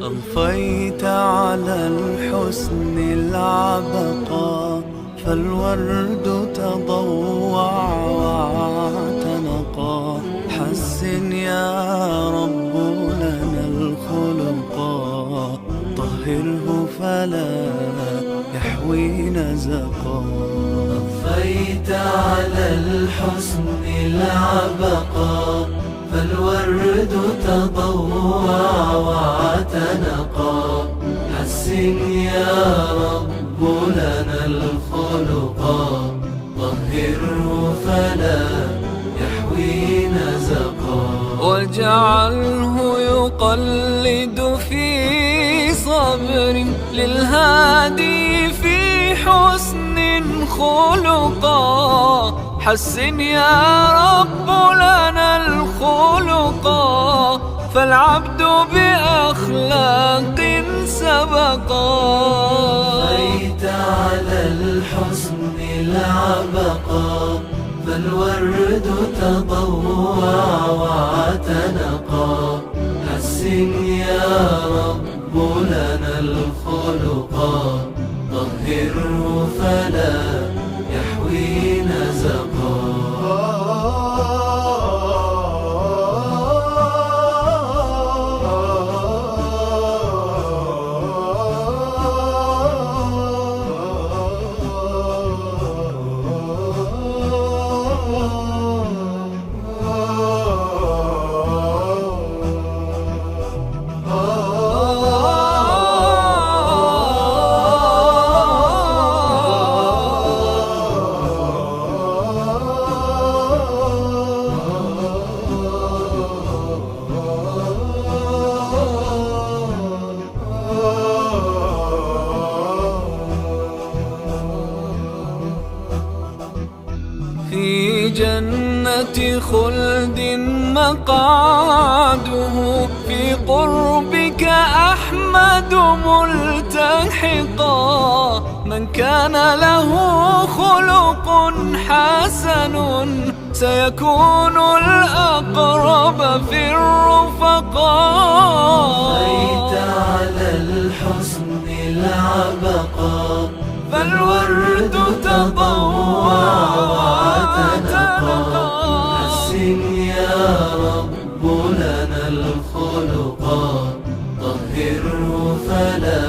أضفيت على الحسن العبقى، فالورد تضوع واعتنقا. حسن يا رب لنا الخلقا، طهره فلا يحوي نزقا. أضفيت على الحسن العبقى، فالورد تضوع واعتنقا. حسن يا رب لنا الخلقا، طهره فلا يحوي نزقا. واجعله يقلد في صبر للهادي في حسن خلقا. حسن يا رب لنا الخلقا، فالعبد بأخلاق سبقا. أضفيت على الحسن العبقا، فالورد تضوع واعتنقا. حسن يا رب لنا الخلقا، طهره فلا يحوي نزقا. في جنة خلد مقعده، في قربك أحمد ملتحقا. من كان له خلق حسن، سيكون الأقرب في الرفقاء. أضفيت على الحسن العبقا، فالورد تضوع واعتنقا. حسن يا رب لنا الخلقا، طهره فلا